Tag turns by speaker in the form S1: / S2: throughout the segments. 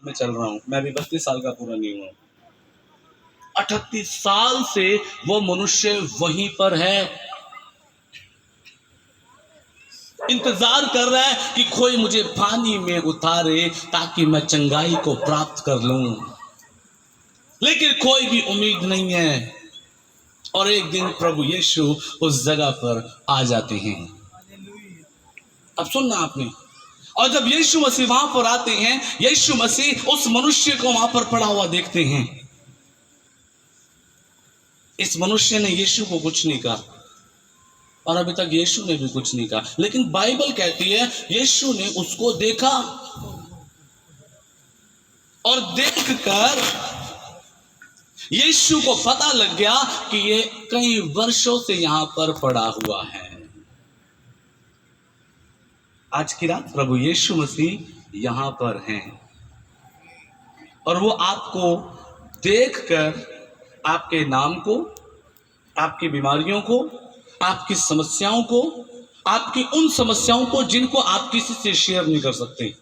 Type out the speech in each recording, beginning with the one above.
S1: में चल रहा हूं, मैं अभी 32 साल का पूरा नहीं हुआ। 38 साल से वो मनुष्य वहीं पर है, इंतजार कर रहा है कि कोई मुझे पानी में उतारे ताकि मैं चंगाई को प्राप्त कर लूं, लेकिन कोई भी उम्मीद नहीं है। और एक दिन प्रभु यीशु उस जगह पर आ जाते हैं। अब सुनना आपने, और जब यीशु मसीह वहां पर आते हैं, यीशु मसीह उस मनुष्य को वहां पर पड़ा हुआ देखते हैं। इस मनुष्य ने यीशु को कुछ नहीं कहा और अभी तक यीशु ने भी कुछ नहीं कहा, लेकिन बाइबल कहती है यीशु ने उसको देखा और देखकर यीशु को पता लग गया कि ये कई वर्षों से यहां पर पड़ा हुआ है। आज की रात प्रभु यीशु मसीह यहां पर हैं और वो आपको देखकर आपके नाम को, आपकी बीमारियों को, आपकी समस्याओं को, आपकी उन समस्याओं को जिनको आप किसी से शेयर नहीं कर सकते,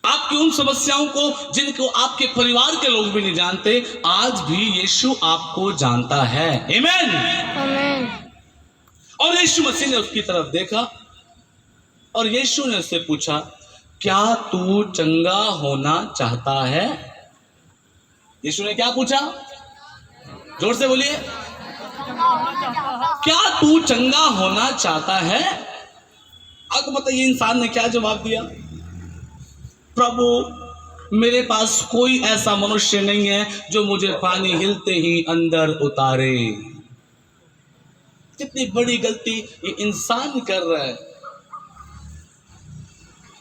S1: आपकी उन समस्याओं को जिनको आपके परिवार के लोग भी नहीं जानते, आज भी यीशु आपको जानता है। आमीन, आमीन। और यीशु मसीह ने उसकी तरफ देखा और यीशु ने उससे पूछा, क्या तू चंगा होना चाहता है? यीशु ने क्या पूछा? जोर से बोलिए, क्या तू चंगा होना चाहता है? आपको पता है ये इंसान ने क्या जवाब दिया? प्रभु, मेरे पास कोई ऐसा मनुष्य नहीं है जो मुझे पानी हिलते ही अंदर उतारे। कितनी बड़ी गलती ये इंसान कर रहा है।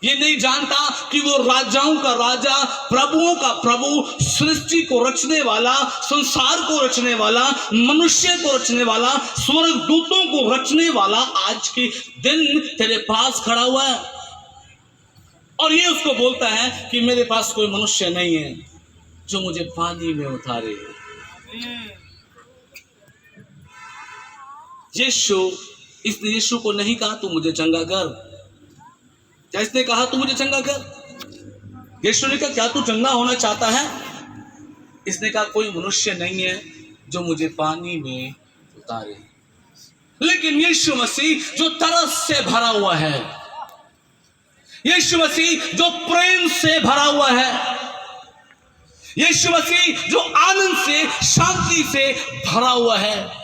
S1: ये नहीं जानता कि वो राजाओं का राजा, प्रभुओं का प्रभु, सृष्टि को रचने वाला, संसार को रचने वाला, मनुष्य को रचने वाला, स्वर्गदूतों को रचने वाला आज के दिन तेरे पास खड़ा हुआ है। और ये उसको बोलता है कि मेरे पास कोई मनुष्य नहीं है जो मुझे पानी में उतारे। इसने यीशु को नहीं कहा तू मुझे चंगा कर, क्या इसने कहा तू मुझे चंगा कर? यीशु ने कहा क्या तू चंगा होना चाहता है? इसने कहा कोई मनुष्य नहीं है जो मुझे पानी में उतारे। लेकिन यीशु मसीह जो तरस से भरा हुआ है, यीशु मसीह जो प्रेम से भरा हुआ है, यीशु मसीह जो आनंद से, शांति से भरा हुआ है,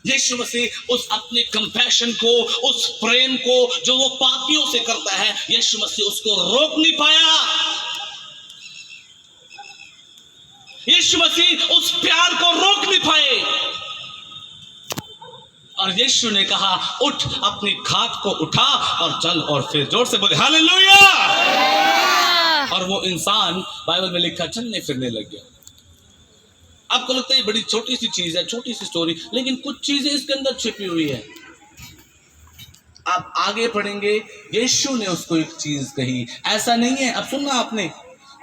S1: यीशु मसीह उस अपने कंपैशन को, उस प्रेम को जो वो पापियों से करता है, यीशु मसीह उसको रोक नहीं पाया। यीशु मसीह उस प्यार को रोक नहीं पाए और यीशु ने कहा उठ, अपनी खाट को उठा और चल। और फिर जोर से बोले हालेलुया। और वो इंसान, बाइबल में लिखा, चलने फिरने लग गया। आपको लगता है बड़ी छोटी सी चीज है, छोटी सी स्टोरी, लेकिन कुछ चीजें इसके अंदर छिपी हुई है। आप आगे पढ़ेंगे, यीशु ने उसको एक चीज कही, ऐसा नहीं है। अब सुनना आपने,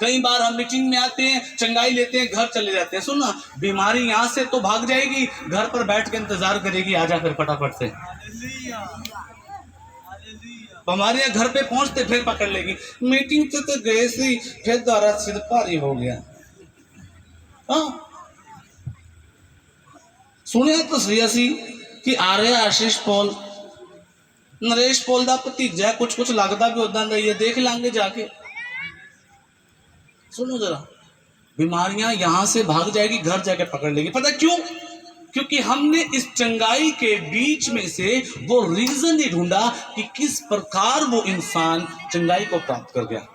S1: कई बार हम मीटिंग में आते हैं, चंगाई लेते हैं, घर चले जाते हैं। सुनना, बीमारी यहां से तो भाग जाएगी, घर पर बैठ के इंतजार करेगी, आजा फिर फटाफट से। हमारे यहाँ घर पे पहुंचते फिर पकड़ लेगी, मीटिंग से तो गए सी, फिर द्वारा सिर भारी हो गया। हाँ, सुनिया तो सही असी कि आर्य आशीष पॉल, नरेश पॉल दा भतीजा, कुछ लगता भी उदा ही है, देख लांगे जाके। सुनो जरा, बीमारियां यहां से भाग जाएगी, घर जाके पकड़ लेगी। पता क्यों? क्योंकि हमने इस चंगाई के बीच में से वो रीजन ही ढूंढा कि किस प्रकार वो इंसान चंगाई को प्राप्त कर गया।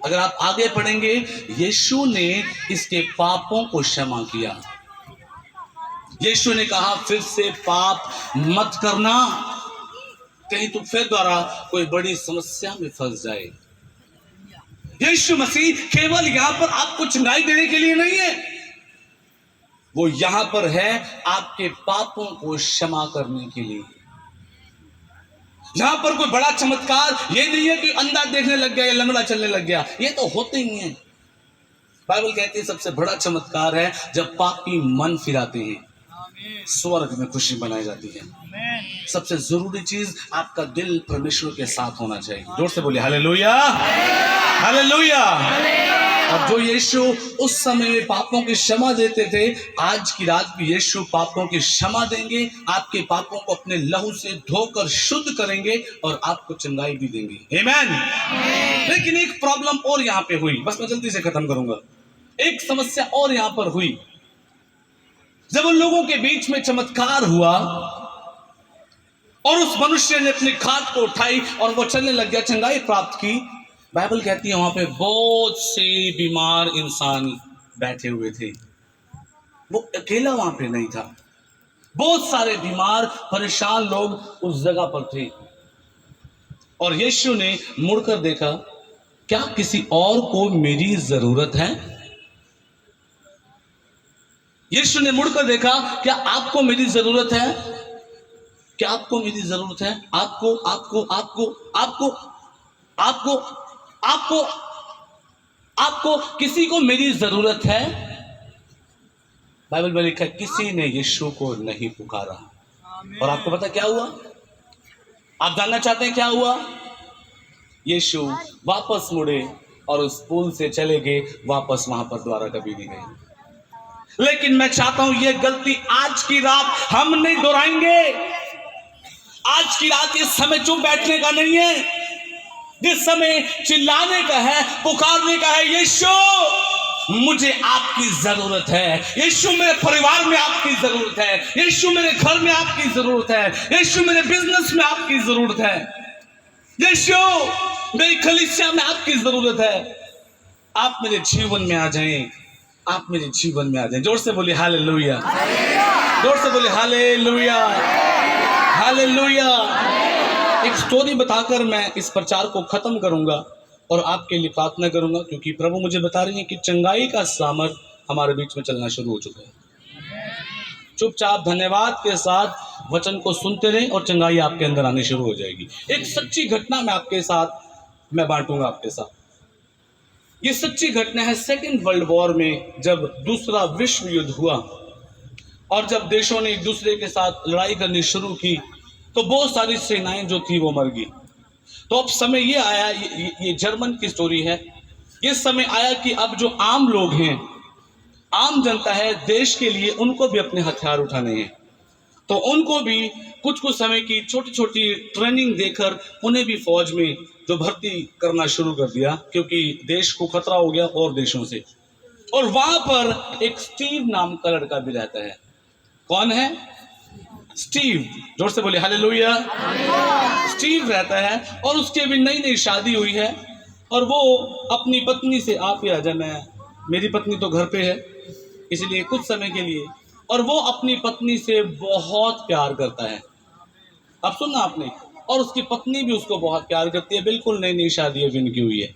S1: अगर आप आगे पढ़ेंगे, यीशु ने इसके पापों को क्षमा किया। यीशु ने कहा फिर से पाप मत करना, कहीं तू फिर द्वारा कोई बड़ी समस्या में फंस जाए। यीशु मसीह केवल यहां पर आपको चंगाई देने के लिए नहीं है, वो यहां पर है आपके पापों को क्षमा करने के लिए। यहां पर कोई बड़ा चमत्कार ये नहीं है कि अंधा देखने लग गया या लंगड़ा चलने लग गया, ये तो होते ही है। बाइबल कहती है सबसे बड़ा चमत्कार है जब पापी मन फिराते हैं। स्वर्ग में खुशी मनाई जाती है। सबसे जरूरी चीज आपका दिल परमेश्वर के साथ होना चाहिए। जोर से बोलिए हालेलुया, हालेलुया। और जो यीशु उस समय में पापों की क्षमा देते थे, आज की रात भी यीशु पापों की क्षमा देंगे, आपके पापों को अपने लहू से धोकर शुद्ध करेंगे और आपको चंगाई भी देंगे। आमीन। लेकिन एक प्रॉब्लम और यहाँ पे हुई, बस मैं जल्दी से खत्म करूंगा। एक समस्या और यहाँ पर हुई। जब उन लोगों के बीच में चमत्कार हुआ और उस मनुष्य ने अपनी खाट को उठाई और वो चलने लग गया, चंगाई प्राप्त की, बाइबल कहती है वहां पे बहुत से बीमार इंसान बैठे हुए थे। वो अकेला वहां पे नहीं था, बहुत सारे बीमार परेशान लोग उस जगह पर थे। और यीशु ने मुड़कर देखा, क्या किसी और को मेरी जरूरत है? यीशु ने मुड़कर देखा, क्या आपको मेरी जरूरत है? क्या आपको मेरी जरूरत है? आपको आपको आपको आपको आपको आपको आपको किसी को मेरी जरूरत है? बाइबल में लिखा है किसी ने यीशु को नहीं पुकारा। और आपको पता क्या हुआ? आप जानना चाहते हैं क्या हुआ? यीशु वापस मुड़े और उस पुल से चले गए, वापस वहां पर दोबारा कभी नहीं गए। लेकिन मैं चाहता हूं यह गलती आज की रात हम नहीं दोहराएंगे। आज की रात इस समय चुप बैठने का नहीं है, जिस समय चिल्लाने का है, पुकारने का है, यीशु मुझे आपकी जरूरत है, यीशु मेरे परिवार में आपकी जरूरत है, यीशु मेरे घर में आपकी जरूरत है, यीशु मेरे बिजनेस में आपकी जरूरत है, यीशु मेरी कलीसिया में आपकी जरूरत है। आप मेरे जीवन में आ जाएं, आप मेरे जीवन में आ जाएं। जोर से बोलिए हालेलुया, जोर से बोलिए हालेलुया, हालेलुया। एक स्टोरी बताकर मैं इस प्रचार को खत्म करूंगा और आपके लिए प्रार्थना करूंगा, क्योंकि प्रभु मुझे बता रही है कि चंगाई का सामर्थ हमारे बीच में चलना शुरू हो चुका है। चुपचाप धन्यवाद के साथ वचन को सुनते रहें और चंगाई आपके अंदर आनी शुरू हो जाएगी। एक सच्ची घटना मैं बांटूंगा आपके साथ। ये सच्ची घटना है सेकेंड वर्ल्ड वॉर में, जब दूसरा विश्व युद्ध हुआ और जब देशों ने एक दूसरे के साथ लड़ाई करनी शुरू की, तो बहुत सारी सेनाएं जो थी वो मर गई। तो अब समय ये आया, ये जर्मन की स्टोरी है, ये समय आया कि अब जो आम लोग हैं, आम जनता है, देश के लिए उनको भी अपने हथियार उठाने हैं। तो उनको भी कुछ कुछ समय की छोटी छोटी ट्रेनिंग देकर उन्हें भी फौज में जो भर्ती करना शुरू कर दिया, क्योंकि देश को खतरा हो गया और देशों से। और वहां पर एक स्टीव नाम का लड़का भी रहता है। कौन है? स्टीव। जोर से बोले हालेलुया। स्टीव रहता है और उसके भी नई नई शादी हुई है और वो अपनी पत्नी से, आप ही आ जाना है, मेरी पत्नी तो घर पे है इसलिए कुछ समय के लिए, और वो अपनी पत्नी से बहुत प्यार करता है। अब सुनना आपने, और उसकी पत्नी भी उसको बहुत प्यार करती है। बिल्कुल नई नई शादी अभी इनकी हुई है,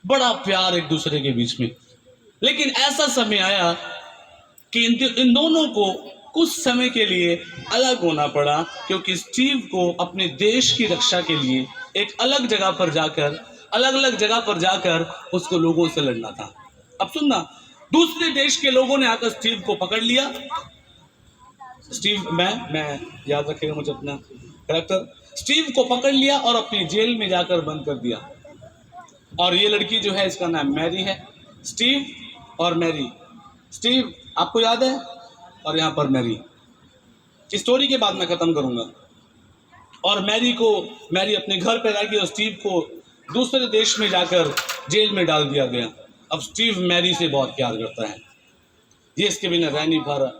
S1: बड़ा प्यार एक दूसरे के बीच में। लेकिन ऐसा समय आया कि इन दोनों को कुछ समय के लिए अलग होना पड़ा, क्योंकि स्टीव को अपने देश की रक्षा के लिए एक अलग जगह पर जाकर, अलग अलग जगह पर जाकर उसको लोगों से लड़ना था। अब सुनना, दूसरे देश के लोगों ने आकर स्टीव को पकड़ लिया। स्टीव, मैं याद रखेगा मुझे अपना कैरेक्टर, स्टीव को पकड़ लिया और अपनी जेल में जाकर बंद कर दिया। और ये लड़की जो है, इसका नाम मैरी है। स्टीव और मैरी, स्टीव आपको याद है, और यहाँ पर मैरी। इस स्टोरी के बाद मैं खत्म करूंगा। और मैरी अपने घर पे रह गई और स्टीव को दूसरे देश में जाकर जेल में डाल दिया गया। अब स्टीव मैरी से बहुत प्यार करता है, ये इसके बिना रह नहीं पा रहा।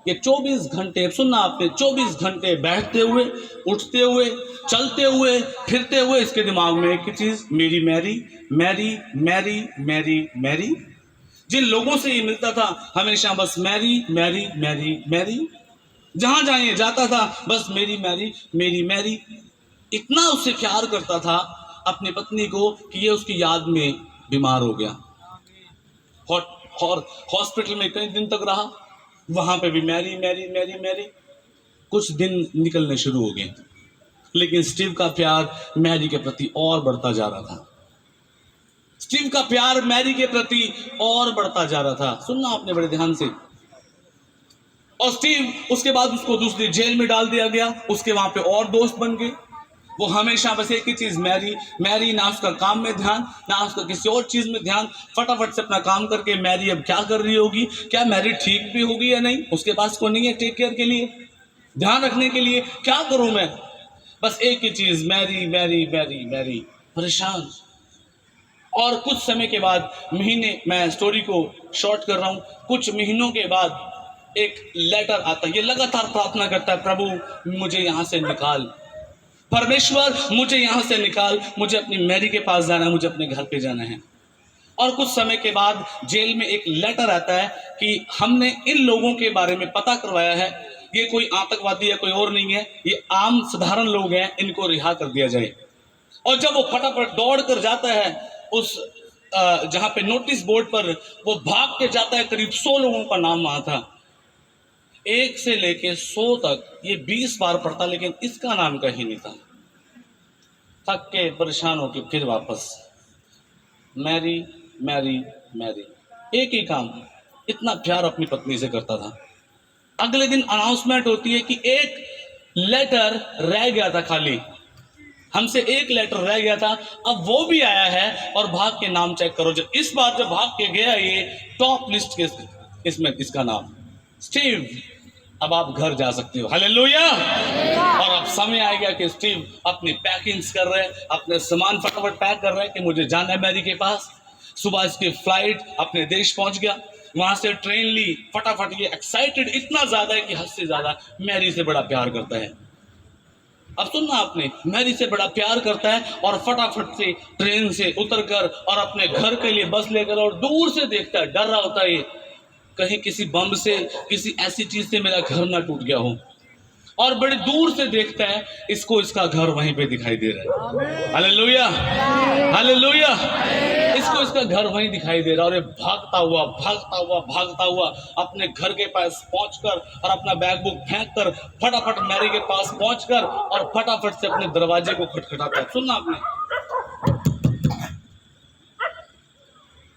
S1: ये 24 घंटे, सुनना आपने, 24 घंटे बैठते हुए, उठते हुए, चलते हुए, फिरते हुए इसके दिमाग में एक ही चीज, मेरी marry, marry marry marry marry. जिन लोगों से ये मिलता था हमेशा बस मैरी मैरी मैरी मैरी, जहां जाए जाता था बस मेरी मैरी मेरी मैरी। इतना उससे प्यार करता था अपनी पत्नी को कि ये उसकी याद में बीमार हो गया और हॉस्पिटल में कई दिन तक रहा, वहां पे भी मैरी मैरी मैरी मैरी। कुछ दिन निकलने शुरू हो गए, लेकिन स्टीव का प्यार मैरी के प्रति और बढ़ता जा रहा था। स्टीव का प्यार मैरी के प्रति और बढ़ता जा रहा था। सुनना आपने बड़े ध्यान से, और स्टीव, उसके बाद उसको दूसरी जेल में डाल दिया गया। उसके वहां पे और दोस्त बन गए। वो हमेशा बस एक ही चीज, मैरी मैरी, ना उसका काम में ध्यान, ना उसका किसी और चीज में ध्यान। फटाफट से अपना काम करके मैरी अब क्या कर रही होगी, क्या मैरी ठीक भी होगी या नहीं, उसके पास कोई नहीं है टेक केयर के लिए, ध्यान रखने के लिए। क्या करूं मैं, बस एक ही चीज, मैरी मैरी मैरी मैरी, परेशान। और कुछ समय के बाद, महीने, मैं स्टोरी को शॉर्ट कर रहा हूं, कुछ महीनों के बाद एक लेटर आता है। ये लगातार प्रार्थना करता है, प्रभु मुझे यहां से निकाल, परमेश्वर मुझे यहां से निकाल, मुझे अपनी मैरी के पास जाना है, मुझे अपने घर पे जाना है। और कुछ समय के बाद जेल में एक लेटर आता है कि हमने इन लोगों के बारे में पता करवाया है, ये कोई आतंकवादी या कोई और नहीं है, ये आम साधारण लोग हैं, इनको रिहा कर दिया जाए। और जब वो फटाफट दौड़ कर जाता है उस जहां पे नोटिस बोर्ड पर, वो भाग के जाता है, करीब 100 लोगों का नाम वहां था, 1 से लेके 100 तक, ये 20 बार पढ़ता, लेकिन इसका नाम कहीं नहीं था। थक के परेशान होके फिर वापस, मैरी मैरी मैरी, एक ही काम, इतना प्यार अपनी पत्नी से करता था। अगले दिन अनाउंसमेंट होती है कि एक लेटर रह गया था खाली, हमसे एक लेटर रह गया था, अब वो भी आया है, और भाग के नाम चेक करो। जब इस बार जब भाग के गया, ये टॉप लिस्ट के इसमें इसका नाम स्टीव, अब आप घर जा सकते हो, हालेलुया। और अब समय आ गया कि स्टीव अपनी पैकिंग्स कर रहे हैं, अपने सामान फटाफट पैक कर रहे हैं कि मुझे जाना है मैरी के पास। सुबह इसकी फ्लाइट, अपने देश पहुंच गया, वहां से ट्रेन ली, फटाफट। ये एक्साइटेड इतना ज्यादा है कि हद से ज्यादा मैरी से बड़ा प्यार करता है। अब सुनना आपने, मैरी से बड़ा प्यार करता है, और फटाफट से ट्रेन से उतरकर और अपने घर के लिए बस लेकर, और दूर से देखता है, डर रहा होता है, कहीं किसी बम से, किसी ऐसी चीज से मेरा घर ना टूट गया हो। और बड़े दूर से देखता है, इसको इसका घर वहीं पे दिखाई दे रहा है, हालेलुया हालेलुया, इसको इसका घर वहीं दिखाई दे रहा है। और ये भागता हुआ भागता हुआ भागता हुआ अपने घर के पास पहुंचकर, और अपना बैग बुक फेंक कर फटाफट मैरी के पास पहुंचकर, और फटाफट से अपने दरवाजे को खटखटाता है। सुनना आपने,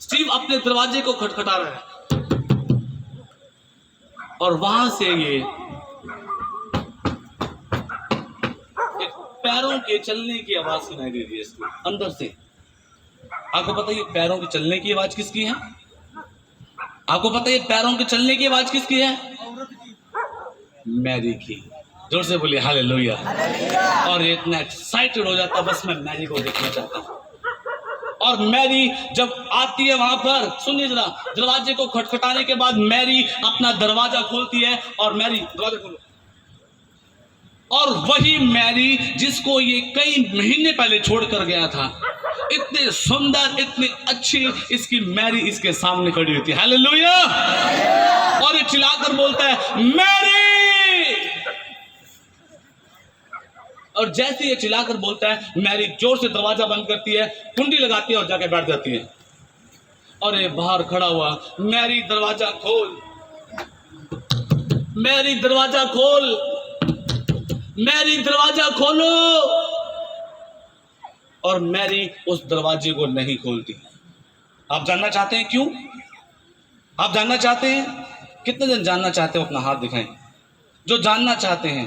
S1: स्टीव अपने दरवाजे को खटखटा रहा है, और वहां से ये पैरों के चलने की आवाज सुनाई दे रही है इसको अंदर से। आपको पता है ये पैरों के चलने की आवाज किसकी है? आपको पता है ये पैरों के चलने की आवाज किसकी है? मैरी की। जोर से बोलिए हालेलुया। और ये इतना एक्साइटेड हो जाता, बस मैं मैरी को देखना चाहता हूं। और मैरी जब आती है वहां पर, सुनिए जरा, दरवाजे को खटखटाने के बाद मैरी अपना दरवाजा खोलती है, और मैरी दरवाजा खोलो, और वही मैरी जिसको ये कई महीने पहले छोड़कर गया था, इतनी सुंदर, इतनी अच्छी इसकी मैरी इसके सामने खड़ी होती है, हालेलुया। और ये चिल्लाकर बोलता है मैरी, और जैसे ये चिल्लाकर बोलता है, मैरी जोर से दरवाजा बंद करती है, कुंडी लगाती है और जाके बैठ जाती है। और ये बाहर खड़ा हुआ, मैरी दरवाजा खोल, मैरी दरवाजा खोल, मैरी दरवाजा खोलो। और मैरी उस दरवाजे को नहीं खोलती। आप जानना चाहते हैं क्यों? आप जानना चाहते हैं? कितने जन जानना चाहते हो? अपना हाथ दिखाएं जो जानना चाहते हैं।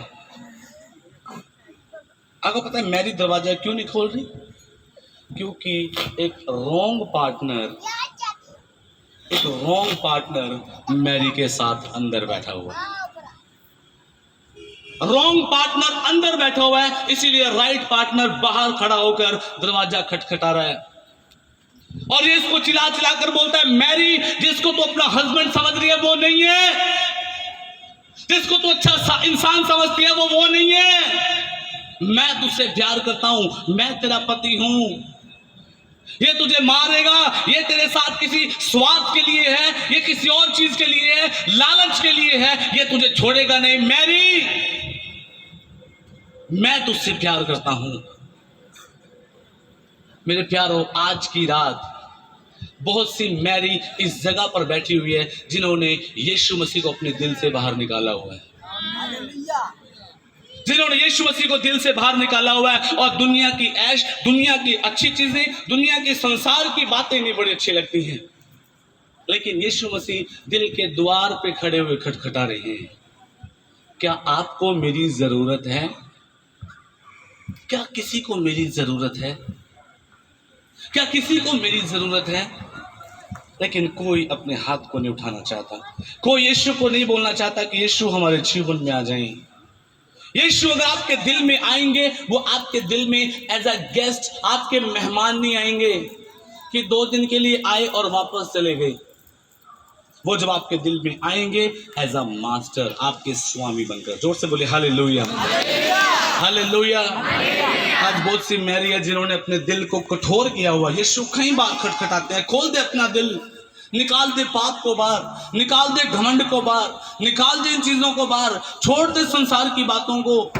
S1: आपको पता है मैरी दरवाजा क्यों नहीं खोल रही? क्योंकि एक रॉन्ग पार्टनर मैरी के साथ अंदर बैठा हुआ है। रॉन्ग पार्टनर अंदर बैठा हुआ है, इसीलिए राइट पार्टनर बाहर खड़ा होकर दरवाजा खटखटा रहा है। और ये इसको चिल्ला चिल्ला कर बोलता है, मैरी जिसको तो अपना हस्बैंड समझ रही है वो नहीं है, जिसको तो अच्छा इंसान समझती है वो नहीं है। मैं तुझसे प्यार करता हूं, मैं तेरा पति हूं। ये तुझे मारेगा, ये तेरे साथ किसी स्वार्थ के लिए है, ये किसी और चीज के लिए है, लालच के लिए है, ये तुझे छोड़ेगा नहीं। मैरी, मैं तुझसे प्यार करता हूं। मेरे प्यारो, आज की रात बहुत सी मैरी इस जगह पर बैठी हुई है जिन्होंने यीशु मसीह को अपने दिल से बाहर निकाला हुआ है, जिन्होंने यीशु मसीह को दिल से बाहर निकाला हुआ है। और दुनिया की ऐश, दुनिया की अच्छी चीजें, दुनिया के संसार की बातें नहीं बड़ी अच्छी लगती हैं, लेकिन यीशु मसीह दिल के द्वार पे खड़े हुए खटखटा रहे हैं। क्या आपको मेरी ज़रूरत है? क्या किसी को मेरी ज़रूरत है? क्या किसी को मेरी ज़रूरत है? लेकिन कोई अपने हाथ को नहीं उठाना चाहता, कोई यीशु को नहीं बोलना चाहता कि यीशु हमारे जीवन में आ जाएं। यीशु अगर आपके दिल में आएंगे, वो आपके दिल में एज अ गेस्ट, आपके मेहमान नहीं आएंगे कि 2 दिन के लिए आए और वापस चले गए। वो जब आपके दिल में आएंगे एज अ मास्टर, आपके स्वामी बनकर। जोर से बोले हालेलुया, हालेलुया। आज बहुत सी मैरी है जिन्होंने अपने दिल को कठोर किया हुआ। यीशु कई बार खटखटाते हैं, खोल दे अपना दिल, निकाल दे पाप को बाहर, निकाल दे घमंड को बाहर, निकाल दे इन चीजों को बाहर, छोड़ दे संसार की बातों को।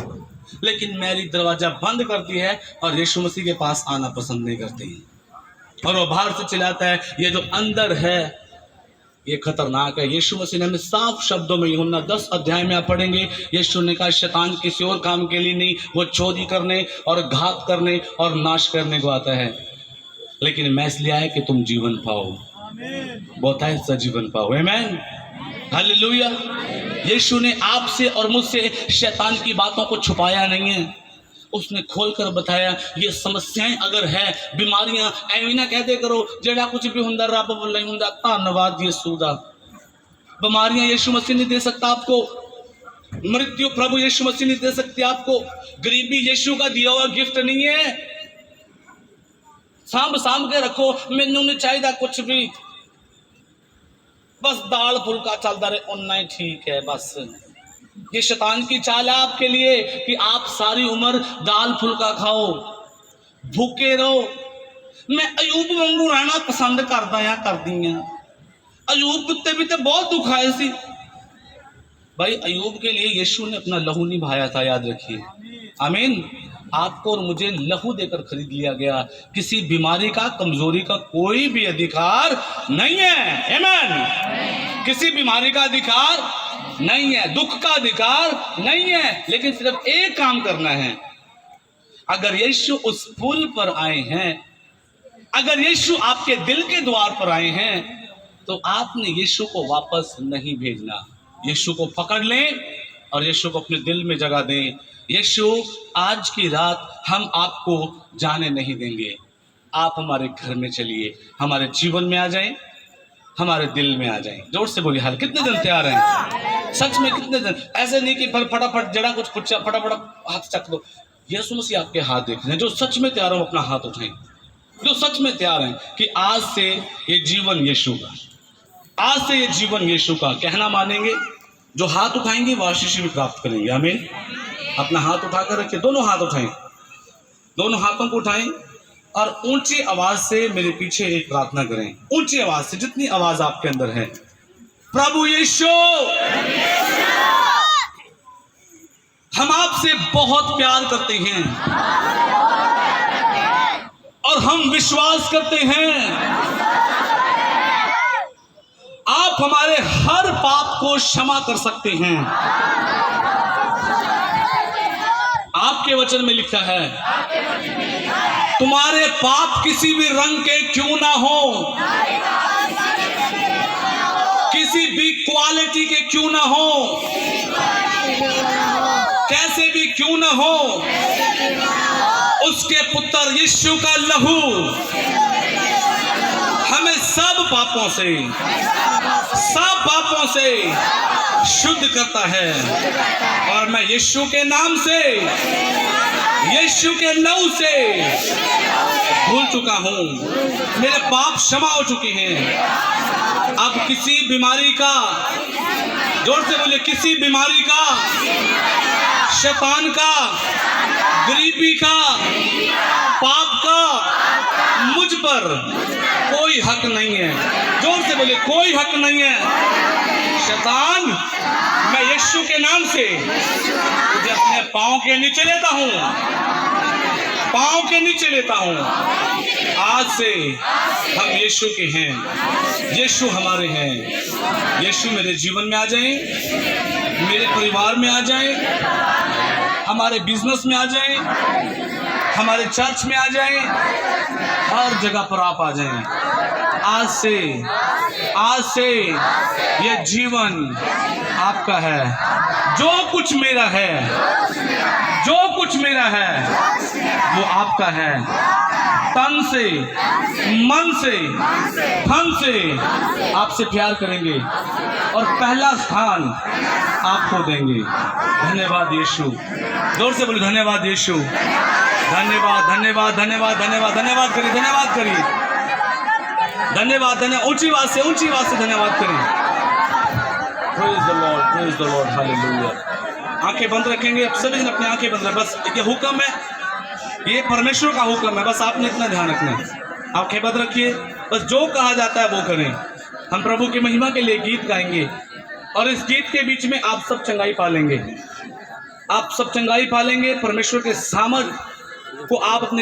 S1: लेकिन मैरी दरवाजा बंद करती है और यीशु मसीह के पास आना पसंद नहीं करती, और वो बाहर से चिल्लाता है ये जो अंदर है ये खतरनाक है। यीशु मसीह ने हमें साफ शब्दों में, यूहन्ना 10 अध्याय में आप पढ़ेंगे, यीशु ने कहा शैतान किसी और काम के लिए नहीं, वो चोरी करने और घात करने और नाश करने को आता है, लेकिन मैं इसलिए आया कि तुम जीवन पाओ, बहुतायत सा जीवन पाओ। आमीन, हालेलुया। यीशु ने आपसे और मुझसे शैतान की बातों को छुपाया नहीं है, उसने खोलकर बताया। ये समस्याएं अगर है, बीमारियां, एवं ना कहते करो जेड़ा कुछ भी हुंदा रब वाला ही हुंदा, धन्यवाद यीशु दा। बीमारियां यीशु मसीह नहीं दे सकता आपको, मृत्यु प्रभु यीशु मसीह नहीं दे सकती आपको, गरीबी यीशु का दिया हुआ गिफ्ट नहीं है। सांभ के रखो, मैनू नहीं चाहिए कुछ भी, बस दाल फुल्का चलता रहे उन्ना ही ठीक है। बस ये शैतान की चाल है आपके लिए कि आप सारी उम्र दाल फुल्का खाओ, भूखे रहो। मैं अयूब वांगू रहना पसंद करदा या करदी हां। अयूब उत्ते भी तो बहुत दुख आए सी भाई। अयूब के लिए यीशु ने अपना लहू नहीं बहाया था, याद रखिए। आमीन। आपको और मुझे लहू देकर खरीद लिया गया। किसी बीमारी का, कमजोरी का कोई भी अधिकार नहीं है। आमीन। किसी बीमारी का अधिकार नहीं है, दुख का अधिकार नहीं है, लेकिन सिर्फ एक काम करना है। अगर यीशु उस पुल पर आए हैं, अगर यीशु आपके दिल के द्वार पर आए हैं, तो आपने यीशु को वापस नहीं भेजना। यीशु को पकड़ लें और यीशु को अपने दिल में जगह दें। यीशु आज की रात हम आपको जाने नहीं देंगे। आप हमारे घर में चलिए, हमारे जीवन में आ जाएं, हमारे दिल में आ जाएं। जोर से बोलिए हाल। कितने दिन तैयार हैं? सच में कितने दिन? ऐसे नहीं कि फटाफट जरा कुछ पूछा फटाफट हाथ चक दो। यीशु मसीह आपके हाथ देख रहे हैं। जो सच में तैयार हो अपना हाथ उठाएं, जो सच में तैयार हैं कि आज से ये जीवन यीशु का, आज से ये जीवन यीशु का कहना मानेंगे। जो हाथ उठाएंगे वो आशीष भी प्राप्त करेंगे। आमीन। अपना हाथ उठाकर रखिए, दोनों हाथ उठाएं, दोनों हाथों को उठाएं और ऊंची आवाज से मेरे पीछे एक प्रार्थना करें। ऊंची आवाज से, जितनी आवाज आपके अंदर है। प्रभु यीशु, हम आपसे बहुत प्यार करते हैं और हम विश्वास करते हैं आप हमारे हर पाप को क्षमा कर सकते हैं। आपके वचन में लिखा है, तुम्हारे पाप किसी भी रंग के क्यों ना हो, किसी भी क्वालिटी के क्यों ना हो, कैसे भी क्यों ना हो, उसके पुत्र यीशु का लहू हमें सब पापों से शुद्ध करता है। और मैं यीशु के नाम से, यीशु के लहू से भूल चुका हूं, मेरे पाप क्षमा हो चुके हैं। अब किसी बीमारी का, जोर से बोले, किसी बीमारी का, शैतान का, गरीबी का, पाप का मुझ पर कोई हक नहीं है। जोर से बोले, कोई हक नहीं है। शैतान, मैं यीशु के नाम से तुझे अपने पांव के नीचे लेता हूं, पांव के नीचे लेता हूं। आज से हम यीशु के हैं, यीशु हमारे हैं। यीशु मेरे जीवन में आ जाएं, मेरे परिवार में आ जाएं, हमारे बिजनेस में आ जाएं, हमारे चर्च में आ जाएं, हर जगह पर आप आ जाएं। आज से आज से ये जीवन आपका है। जो कुछ मेरा है, जो कुछ मेरा है वो आपका है। तन से, मन से, धन से आपसे प्यार करेंगे और पहला स्थान आपको देंगे। धन्यवाद यीशु। जोर से बोलिए धन्यवाद यीशु। धन्यवाद धन्यवाद धन्यवाद धन्यवाद धन्यवाद करिए, धन्यवाद करिए, धन्यवाद धन्यवाद। ऊंची आवाज से धन्यवाद करिए। Praise the Lord, praise the Lord, hallelujah. आंखें बंद रखेंगे, अब सभी जन अपनी आंखें बंद रखें। बस ये हुक्म है, ये परमेश्वर का हुक्म है, बस आपने इतना ध्यान रखना है। आंखें बंद रखिए, बस जो कहा जाता है वो करें। हम प्रभु की महिमा के लिए गीत गाएंगे और इस गीत के बीच में आप सब चंगाई पालेंगे। आप सब चंगाई पालेंगे। परमेश्वर के सामर्थ को आप अपने